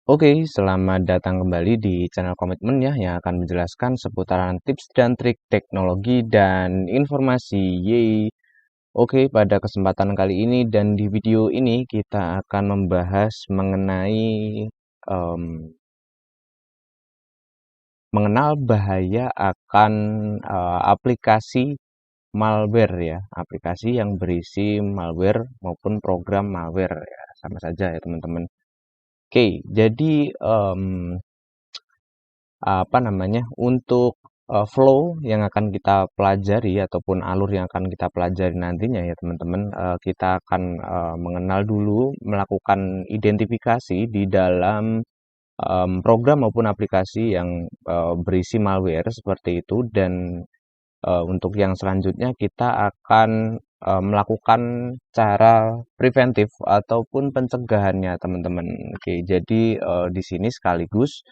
Oke, selamat datang kembali di channel Komitmen ya, yang akan menjelaskan seputaran tips dan trik teknologi dan informasi. Yeay. Oke, pada kesempatan kali ini dan di video ini kita akan membahas mengenal bahaya akan aplikasi malware ya, aplikasi yang berisi malware maupun program malware ya, sama saja ya teman-teman. Oke, jadi untuk flow yang akan kita pelajari ataupun alur yang akan kita pelajari nantinya ya teman-teman, kita akan mengenal dulu, melakukan identifikasi di dalam program maupun aplikasi yang berisi malware seperti itu, dan untuk yang selanjutnya kita akan melakukan cara preventif ataupun pencegahannya teman-teman. Oke, jadi di sini sekaligus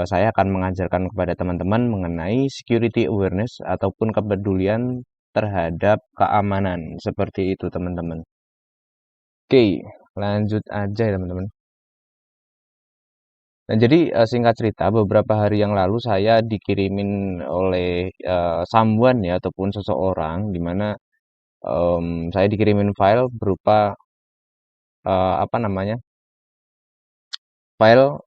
saya akan mengajarkan kepada teman-teman mengenai security awareness ataupun kepedulian terhadap keamanan seperti itu teman-teman. Oke, lanjut aja ya teman-teman. Nah, jadi singkat cerita, beberapa hari yang lalu saya dikirimin oleh someone ya ataupun seseorang, di mana saya dikirimin file berupa apa namanya, file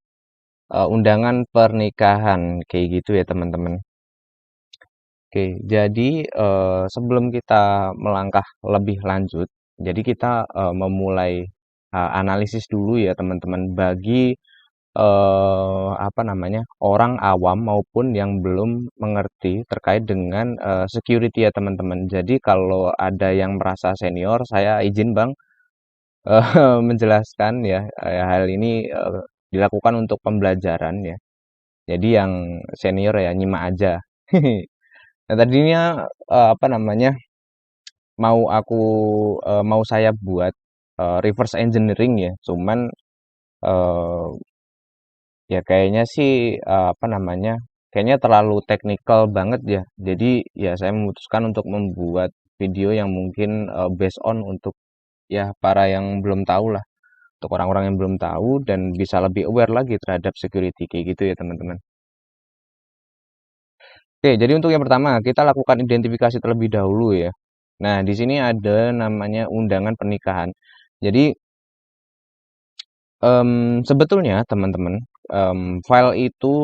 undangan pernikahan kayak gitu ya teman-teman. Oke, jadi sebelum kita melangkah lebih lanjut, jadi kita memulai analisis dulu ya teman-teman, bagi orang awam maupun yang belum mengerti terkait dengan security ya teman-teman. Jadi kalau ada yang merasa senior, saya izin Bang menjelaskan ya, hal ini dilakukan untuk pembelajaran ya. Jadi yang senior ya nyimak aja. Nah, tadinya mau aku mau saya buat reverse engineering ya, cuman eh, ya kayaknya sih kayaknya terlalu teknikal banget ya. Jadi ya saya memutuskan untuk membuat video yang mungkin based on untuk ya para yang belum tahu lah, untuk orang-orang yang belum tahu dan bisa lebih aware lagi terhadap security kayak gitu ya teman-teman. Oke, jadi untuk yang pertama kita lakukan identifikasi terlebih dahulu ya. Nah, di sini ada namanya undangan pernikahan. Jadi sebetulnya teman-teman, file itu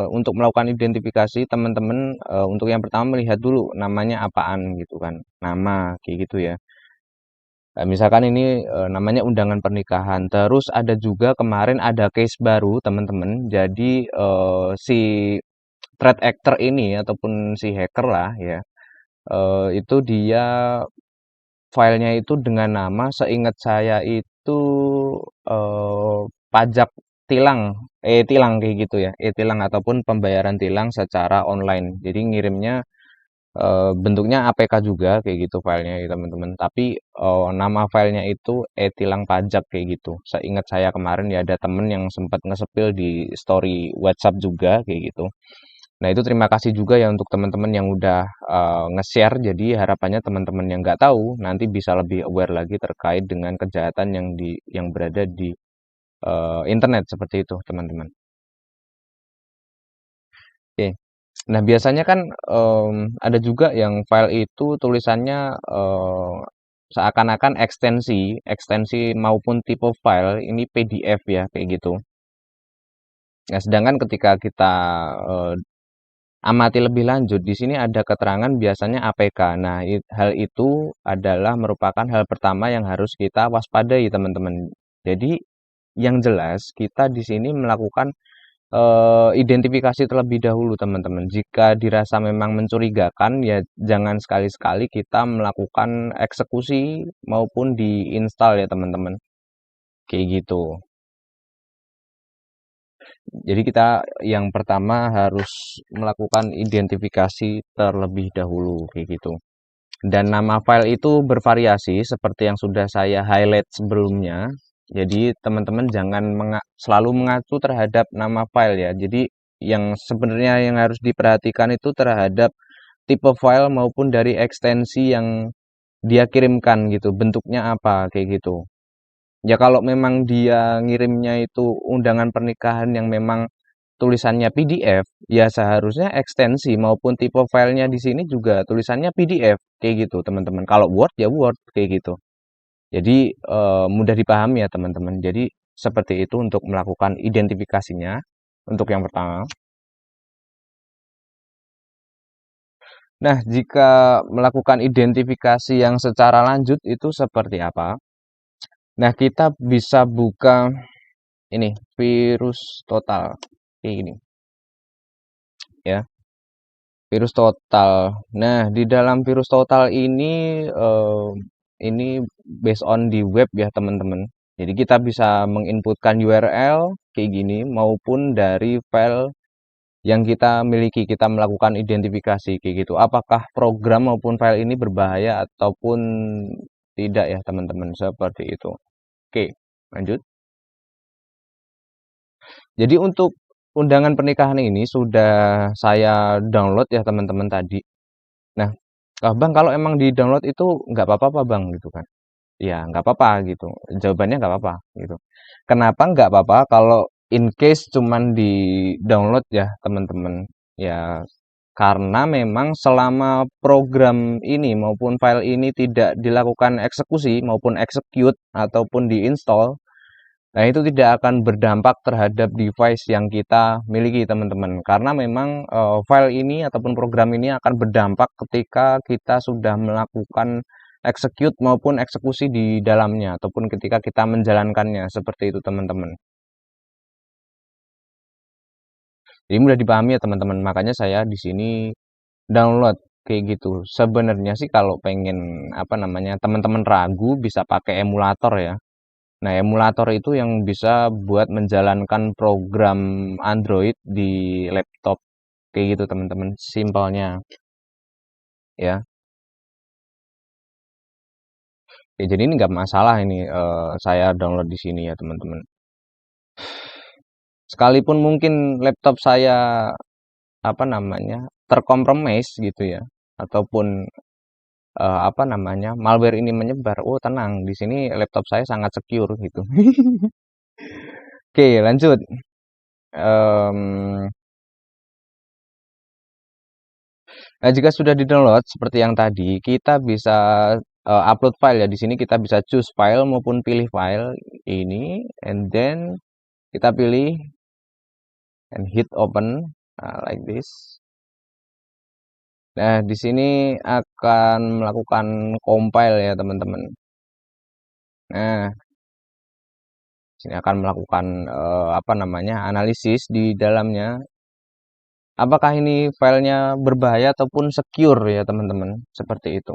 untuk melakukan identifikasi teman-teman, untuk yang pertama melihat dulu namanya apaan gitu kan, nama kayak gitu ya. Misalkan ini namanya undangan pernikahan, terus ada juga kemarin ada case baru teman-teman. Jadi si threat actor ini ataupun si hacker lah ya, itu dia filenya itu dengan nama, seingat saya itu pajak tilang, tilang kayak gitu ya, tilang ataupun pembayaran tilang secara online. Jadi ngirimnya bentuknya APK juga kayak gitu filenya ya teman-teman. Tapi nama filenya itu tilang pajak kayak gitu. Seingat saya kemarin ya ada temen yang sempat nge-spill di story WhatsApp juga kayak gitu. Nah, itu terima kasih juga ya untuk teman-teman yang udah nge-share. Jadi harapannya teman-teman yang nggak tahu nanti bisa lebih aware lagi terkait dengan kejahatan yang berada di internet seperti itu, teman-teman. Oke. Nah, biasanya kan ada juga yang file itu tulisannya seakan-akan ekstensi maupun tipe file ini PDF ya, kayak gitu. Nah, sedangkan ketika kita eh, amati lebih lanjut, di sini ada keterangan biasanya APK. Nah, hal itu adalah merupakan hal pertama yang harus kita waspadai, teman-teman. Jadi, yang jelas kita di sini melakukan identifikasi terlebih dahulu, teman-teman. Jika dirasa memang mencurigakan, ya jangan sekali-sekali kita melakukan eksekusi maupun diinstal ya, teman-teman. Kayak gitu. Jadi kita yang pertama harus melakukan identifikasi terlebih dahulu kayak gitu. Dan nama file itu bervariasi seperti yang sudah saya highlight sebelumnya. Jadi teman-teman jangan selalu mengacu terhadap nama file ya. Jadi yang sebenarnya yang harus diperhatikan itu terhadap tipe file maupun dari ekstensi yang dia kirimkan gitu. Bentuknya apa kayak gitu. Ya kalau memang dia ngirimnya itu undangan pernikahan yang memang tulisannya PDF, ya seharusnya ekstensi maupun tipe filenya di sini juga tulisannya PDF kayak gitu, teman-teman. Kalau Word ya Word kayak gitu. Jadi mudah dipahami ya, teman-teman. Jadi seperti itu untuk melakukan identifikasinya untuk yang pertama. Nah, jika melakukan identifikasi yang secara lanjut itu seperti apa? Nah, kita bisa buka ini virus total kayak gini ya. Virus total. Nah, di dalam virus total ini based on di web ya, teman-teman. Jadi kita bisa menginputkan URL kayak gini maupun dari file yang kita miliki, kita melakukan identifikasi kayak gitu. Apakah program maupun file ini berbahaya ataupun tidak ya, teman-teman, seperti itu. Oke, lanjut. Jadi untuk undangan pernikahan ini sudah saya download ya, teman-teman tadi. Nah, Bang, kalau emang di-download itu nggak apa-apa apa, Bang? Gitu kan. Ya, nggak apa-apa gitu. Jawabannya nggak apa-apa gitu. Kenapa nggak apa-apa kalau in case cuman di-download ya, teman-teman? Ya, karena memang selama program ini maupun file ini tidak dilakukan eksekusi maupun execute ataupun diinstal, nah, itu tidak akan berdampak terhadap device yang kita miliki, teman-teman. Karena memang file ini ataupun program ini akan berdampak ketika kita sudah melakukan execute maupun eksekusi di dalamnya ataupun ketika kita menjalankannya seperti itu, teman-teman. Jadi mudah dipahami ya, teman-teman. Makanya saya di sini download kayak gitu. Sebenarnya sih kalau pengen apa namanya, teman-teman ragu bisa pakai emulator ya. Nah, emulator itu yang bisa buat menjalankan program Android di laptop. Kayak gitu, teman-teman. Simpelnya, ya. Ya, jadi ini nggak masalah ini saya download di sini ya, teman-teman. Sekalipun mungkin laptop saya apa namanya terkompromis gitu ya, ataupun apa namanya malware ini menyebar. Oh, tenang, di sini laptop saya sangat secure gitu. Oke, lanjut. Em, Nah, jika sudah di-download seperti yang tadi, kita bisa upload file ya. Di sini kita bisa choose file maupun pilih file ini, and then kita pilih and hit open like this. Nah, di sini akan melakukan compile ya, teman-teman. Nah, sini akan melakukan apa namanya analisis di dalamnya. Apakah ini filenya berbahaya ataupun secure ya, teman-teman? Seperti itu.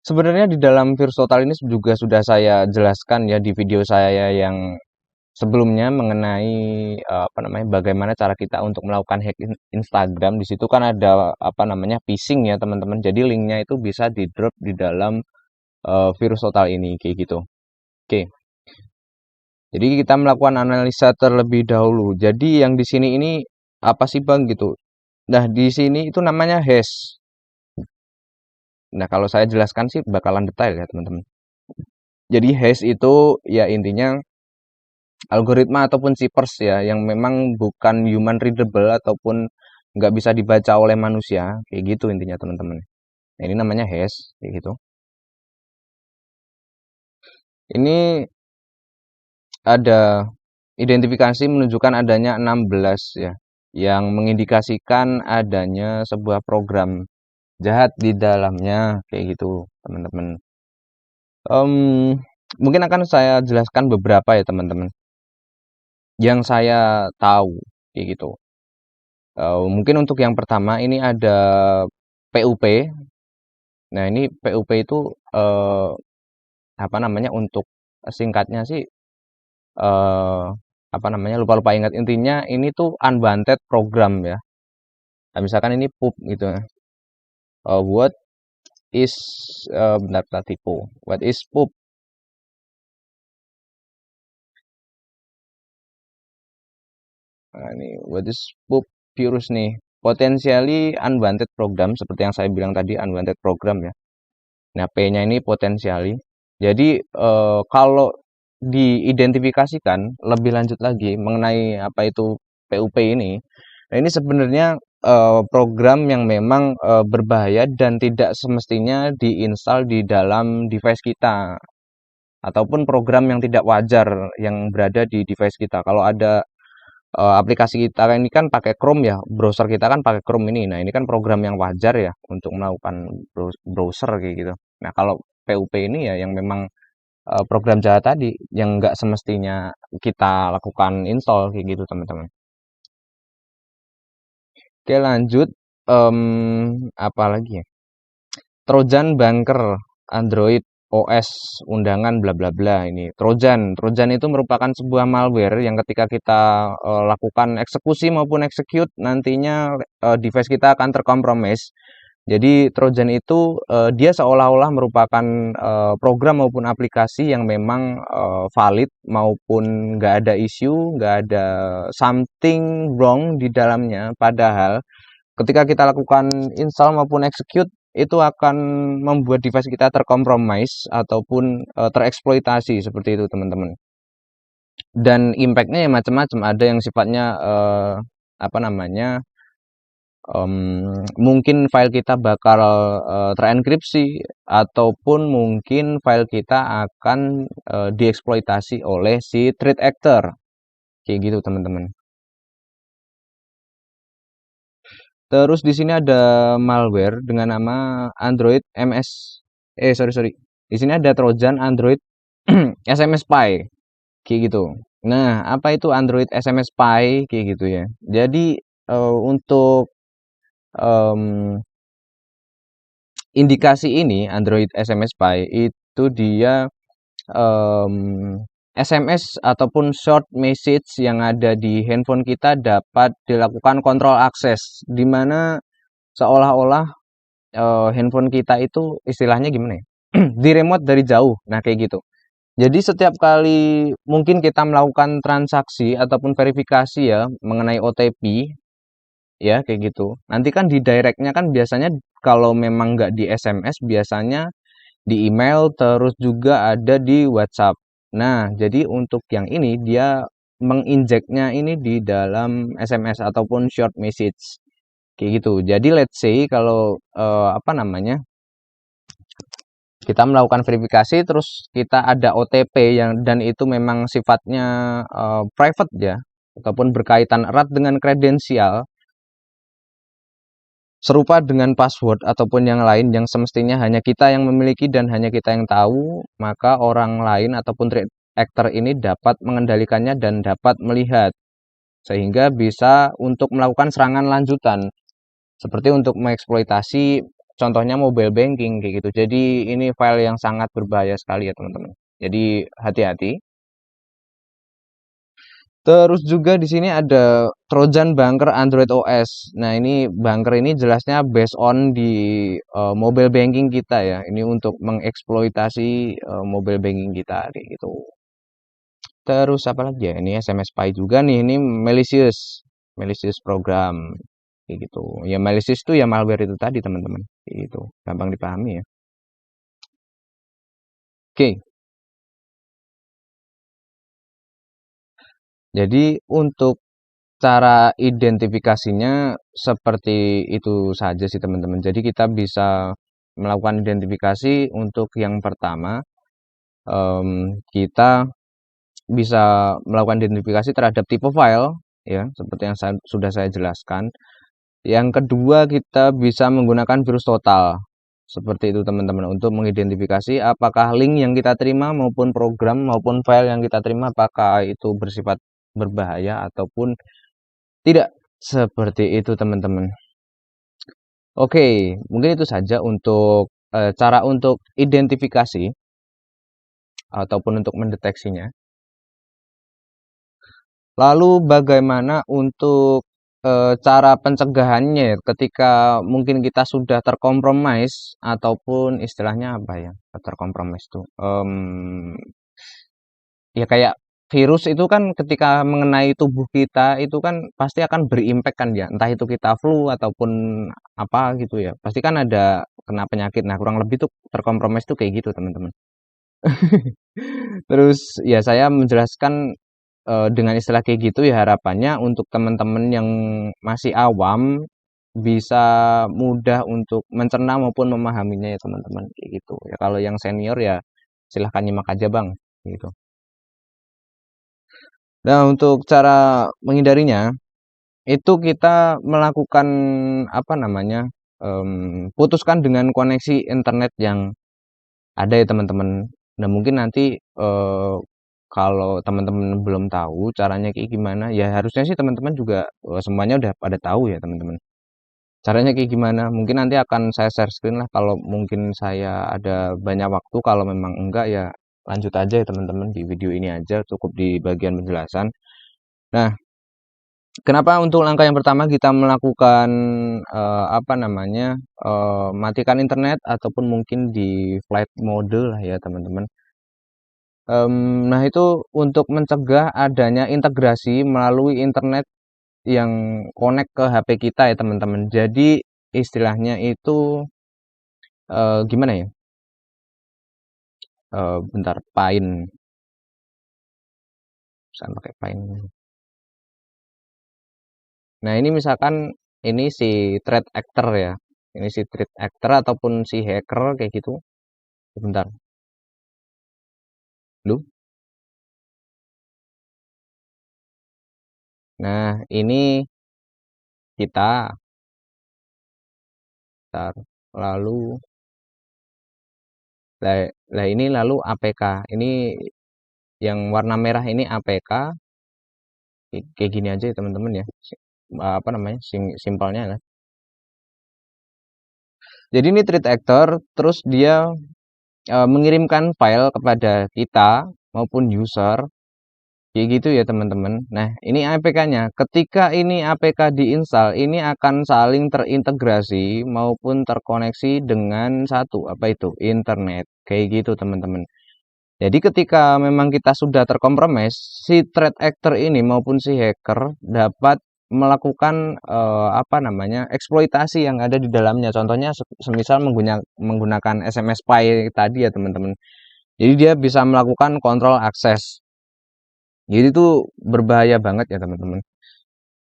Sebenarnya di dalam virus total ini juga sudah saya jelaskan ya di video saya yang sebelumnya mengenai apa namanya bagaimana cara kita untuk melakukan hack Instagram. Di situ kan ada apa namanya phishing ya, teman-teman. Jadi linknya itu bisa di drop di dalam virus total ini kayak gitu. Oke. Jadi kita melakukan analisa terlebih dahulu. Jadi yang di sini ini apa sih, Bang, gitu. Nah, di sini itu namanya hash. Nah, kalau saya jelaskan sih bakalan detail ya, teman-teman. Jadi hash itu ya intinya algoritma ataupun cipers ya yang memang bukan human readable ataupun nggak bisa dibaca oleh manusia kayak gitu intinya, teman-teman. Nah, ini namanya hash kayak gitu. Ini ada identifikasi menunjukkan adanya 16 ya yang mengindikasikan adanya sebuah program jahat di dalamnya kayak gitu, teman-teman. Em, Mungkin akan saya jelaskan beberapa ya, teman-teman, yang saya tahu kayak gitu. Mungkin untuk yang pertama ini ada PUP. Nah, ini PUP itu apa namanya untuk singkatnya sih eh, apa namanya, lupa-lupa ingat, intinya ini tuh unwanted program ya. Nah, misalkan ini pub gitu ya. What is bentar kita tipu. What is pub? Nah, ini what is pub virus nih. Potentially unwanted program seperti yang saya bilang tadi, unwanted program ya. Nah, P-nya ini potensiali. Jadi kalau diidentifikasikan lebih lanjut lagi mengenai apa itu PUP ini, nah ini sebenarnya program yang memang berbahaya dan tidak semestinya diinstal di dalam device kita, ataupun program yang tidak wajar yang berada di device kita. Kalau ada aplikasi kita ini kan pakai Chrome ya, browser kita kan pakai Chrome ini. Nah, ini kan program yang wajar ya untuk melakukan browser kayak gitu. Nah, kalau PUP ini ya yang memang program Java tadi yang nggak semestinya kita lakukan install kayak gitu, teman-teman. Oke, lanjut. Apa lagi ya? Trojan Bunker Android OS undangan bla bla bla ini. Trojan itu merupakan sebuah malware yang ketika kita lakukan eksekusi maupun execute nantinya device kita akan terkompromis. Jadi Trojan itu dia seolah-olah merupakan program maupun aplikasi yang memang valid maupun nggak ada isu, nggak ada something wrong di dalamnya. Padahal ketika kita lakukan install maupun execute itu akan membuat device kita terkompromis ataupun tereksploitasi seperti itu, teman-teman. Dan impactnya ya macam-macam. Ada yang sifatnya apa namanya, mungkin file kita bakal terenkripsi ataupun mungkin file kita akan dieksploitasi oleh si threat actor kayak gitu, teman-teman. Terus di sini ada malware dengan nama Android MS. Sorry sorry. Di sini ada Trojan Android SMS Spy kayak gitu. Nah, apa itu Android SMS Spy kayak gitu ya? Jadi untuk em, indikasi ini Android SMS Spy itu dia em, SMS ataupun short message yang ada di handphone kita dapat dilakukan kontrol akses, di mana seolah-olah handphone kita itu istilahnya gimana ya? Di remote dari jauh. Nah, kayak gitu. Jadi setiap kali mungkin kita melakukan transaksi ataupun verifikasi ya mengenai OTP ya kayak gitu. Nanti kan di directnya kan biasanya kalau memang nggak di SMS biasanya di email terus juga ada di WhatsApp. Nah, jadi untuk yang ini dia menginjeknya ini di dalam SMS ataupun short message kayak gitu. Jadi let's say kalau apa namanya, kita melakukan verifikasi terus kita ada OTP yang dan itu memang sifatnya private ya ataupun berkaitan erat dengan kredensial serupa dengan password ataupun yang lain yang semestinya hanya kita yang memiliki dan hanya kita yang tahu, maka orang lain ataupun threat actor ini dapat mengendalikannya dan dapat melihat sehingga bisa untuk melakukan serangan lanjutan seperti untuk mengeksploitasi contohnya mobile banking kayak gitu. Jadi ini file yang sangat berbahaya sekali ya, teman-teman. Jadi hati-hati. Terus juga di sini ada Trojan Bunker Android OS. Nah, ini bunker ini jelasnya based on di mobile banking kita ya. Ini untuk mengeksploitasi mobile banking kita kayak gitu. Terus apa lagi ya? Ini SMS Spy juga nih. Ini malicious, malicious program kayak gitu. Ya malicious itu ya malware itu tadi, teman-teman. Kayak gitu. Gampang dipahami ya. Oke. Jadi untuk cara identifikasinya seperti itu saja sih, teman-teman. Jadi kita bisa melakukan identifikasi untuk yang pertama, kita bisa melakukan identifikasi terhadap tipe file, ya, seperti yang sudah saya jelaskan. Yang kedua, kita bisa menggunakan virus total. Seperti itu, teman-teman, untuk mengidentifikasi apakah link yang kita terima maupun program maupun file yang kita terima apakah itu bersifat berbahaya ataupun tidak. Seperti itu, teman-teman. Oke, mungkin itu saja untuk cara untuk identifikasi ataupun untuk mendeteksinya. Lalu bagaimana untuk cara pencegahannya ya, ketika mungkin kita sudah terkompromis ataupun istilahnya apa ya, terkompromis tuh, ya kayak virus itu kan ketika mengenai tubuh kita itu kan pasti akan berimpact kan ya, entah itu kita flu ataupun apa gitu ya, pasti kan ada kena penyakit. Nah, kurang lebih tuh terkompromis tuh kayak gitu, teman-teman. Terus ya saya menjelaskan dengan istilah kayak gitu ya, harapannya untuk teman-teman yang masih awam bisa mudah untuk mencerna maupun memahaminya ya, teman-teman, kayak gitu. Ya kalau yang senior ya silahkan nyimak aja, Bang, gitu. Nah, untuk cara menghindarinya itu kita melakukan apa namanya? Putuskan dengan koneksi internet yang ada ya, teman-teman. Nah, mungkin nanti kalau teman-teman belum tahu caranya kayak gimana, ya harusnya sih teman-teman juga semuanya udah pada tahu ya, teman-teman. Caranya kayak gimana? Mungkin nanti akan saya share screen lah kalau mungkin saya ada banyak waktu. Kalau memang enggak ya lanjut aja ya, teman-teman, di video ini aja cukup di bagian penjelasan. Nah, kenapa untuk langkah yang pertama kita melakukan apa namanya? Matikan internet ataupun mungkin di flight mode lah ya, teman-teman. Nah, itu untuk mencegah adanya integrasi melalui internet yang connect ke HP kita ya, teman-teman. Jadi istilahnya itu gimana ya? Bentar, Paint. Saya pakai Paint. Nah, ini misalkan ini si threat actor ya. Ini si threat actor ataupun si hacker kayak gitu. Bentar, dulu. Nah, ini kita, bentar. Lalu, lah ini lalu APK. Ini yang warna merah ini APK. Kayak gini aja ya, teman-teman ya. Apa namanya? Simpelnya lah. Jadi ini threat actor, terus dia mengirimkan file kepada kita maupun user. Kayak gitu ya, teman-teman. Nah, ini APK-nya. Ketika ini APK diinstal, ini akan saling terintegrasi maupun terkoneksi dengan satu, apa itu? Internet. Kayak gitu, teman-teman. Jadi ketika memang kita sudah terkompromis, si threat actor ini maupun si hacker dapat melakukan apa namanya? Eksploitasi yang ada di dalamnya. Contohnya semisal menggunakan SMS spy tadi ya, teman-teman. Jadi dia bisa melakukan kontrol akses. Jadi itu berbahaya banget ya, teman-teman.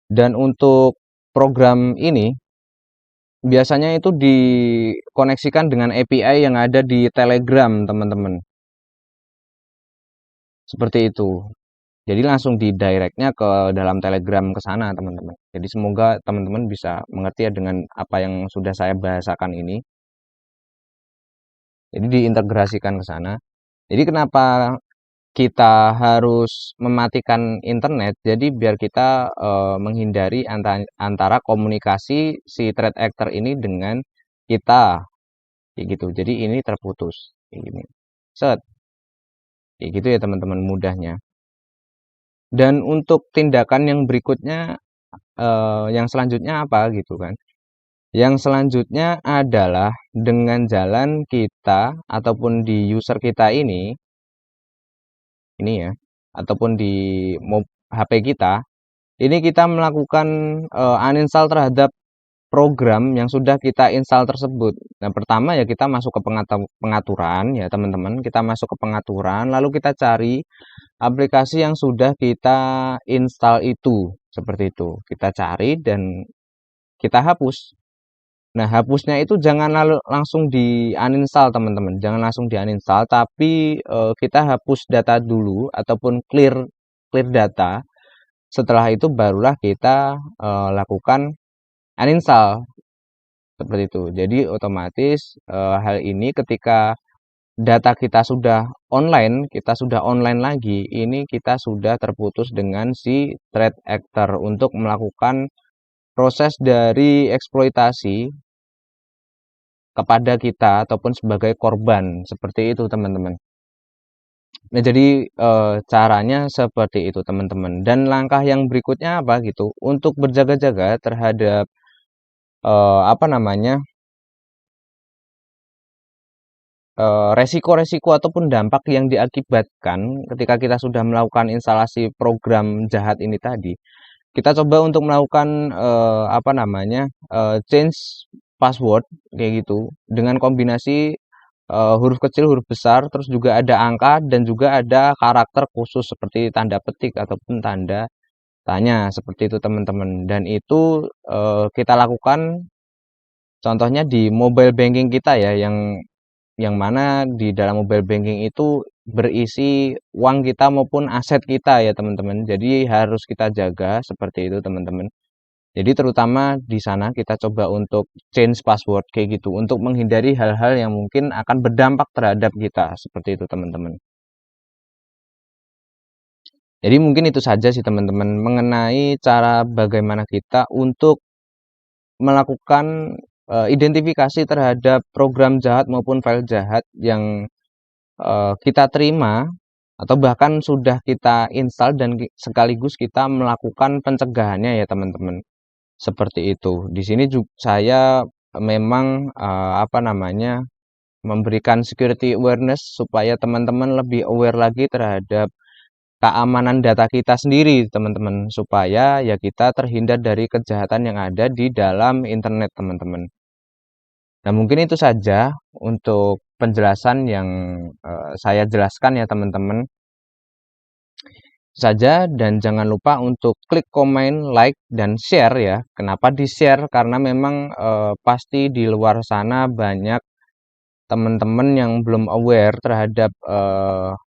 Dan untuk program ini biasanya itu dikoneksikan dengan API yang ada di Telegram, teman-teman. Seperti itu. Jadi langsung di directnya ke dalam Telegram ke sana, teman-teman. Jadi semoga teman-teman bisa mengerti ya dengan apa yang sudah saya bahasakan ini. Jadi diintegrasikan ke sana. Jadi kenapa kita harus mematikan internet? Jadi biar kita menghindari antara komunikasi si threat actor ini dengan kita, kayak gitu. Jadi ini terputus, kayak gini. Set, kayak gitu ya, teman-teman, mudahnya. Dan untuk tindakan yang berikutnya, yang selanjutnya apa gitu kan? Yang selanjutnya adalah dengan jalan kita ataupun di user kita ini ya, ataupun di HP kita, ini kita melakukan uninstall terhadap program yang sudah kita install tersebut. Nah, pertama ya kita masuk ke pengaturan ya, teman-teman. Kita masuk ke pengaturan, lalu kita cari aplikasi yang sudah kita install itu. Seperti itu. Kita cari dan kita hapus. Nah, hapusnya itu jangan lalu langsung di uninstall, teman-teman. Jangan langsung di uninstall, tapi kita hapus data dulu ataupun clear clear data. Setelah itu barulah kita lakukan uninstall, seperti itu. Jadi otomatis hal ini ketika data kita sudah online lagi, ini kita sudah terputus dengan si threat actor untuk melakukan proses dari eksploitasi kepada kita ataupun sebagai korban, seperti itu, teman-teman. Nah, jadi caranya seperti itu teman-teman. Dan langkah yang berikutnya apa gitu? Untuk berjaga-jaga terhadap apa namanya? Resiko-resiko ataupun dampak yang diakibatkan ketika kita sudah melakukan instalasi program jahat ini tadi. Kita coba untuk melakukan apa namanya? Change password kayak gitu dengan kombinasi huruf kecil, huruf besar, terus juga ada angka dan juga ada karakter khusus seperti tanda petik ataupun tanda tanya seperti itu teman-teman. Dan itu kita lakukan contohnya di mobile banking kita ya, yang mana di dalam mobile banking itu berisi uang kita maupun aset kita ya teman-teman. Jadi harus kita jaga seperti itu teman-teman. Jadi terutama di sana kita coba untuk change password kayak gitu untuk menghindari hal-hal yang mungkin akan berdampak terhadap kita seperti itu teman-teman. Jadi mungkin itu saja sih teman-teman mengenai cara bagaimana kita untuk melakukan identifikasi terhadap program jahat maupun file jahat yang kita terima atau bahkan sudah kita install dan sekaligus kita melakukan pencegahannya ya teman-teman. Seperti itu. Di sini juga saya memang apa namanya memberikan security awareness supaya teman-teman lebih aware lagi terhadap keamanan data kita sendiri, teman-teman, supaya ya kita terhindar dari kejahatan yang ada di dalam internet, teman-teman. Nah, mungkin itu saja untuk penjelasan yang saya jelaskan ya, teman-teman. Saja dan jangan lupa untuk klik komen, like, dan share ya. Kenapa di-share? Karena memang pasti di luar sana banyak teman-teman yang belum aware terhadap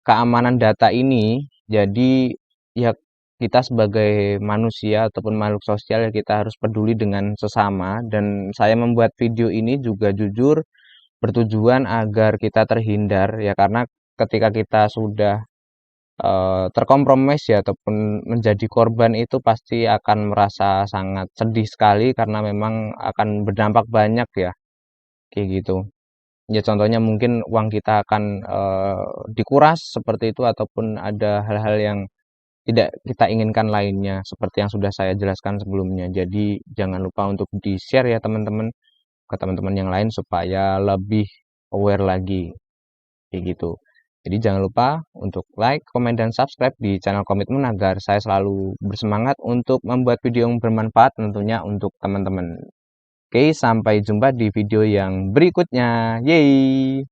keamanan data ini. Jadi ya kita sebagai manusia ataupun makhluk sosial ya kita harus peduli dengan sesama dan saya membuat video ini juga jujur bertujuan agar kita terhindar ya karena ketika kita sudah terkompromis ya ataupun menjadi korban itu pasti akan merasa sangat sedih sekali karena memang akan berdampak banyak ya kayak gitu. Ya contohnya mungkin uang kita akan dikuras seperti itu ataupun ada hal-hal yang tidak kita inginkan lainnya seperti yang sudah saya jelaskan sebelumnya. Jadi jangan lupa untuk di-share ya teman-teman ke teman-teman yang lain supaya lebih aware lagi kayak gitu. Jadi jangan lupa untuk like, komen, dan subscribe di channel Komitmen agar saya selalu bersemangat untuk membuat video yang bermanfaat tentunya untuk teman-teman. Oke, sampai jumpa di video yang berikutnya. Yeay!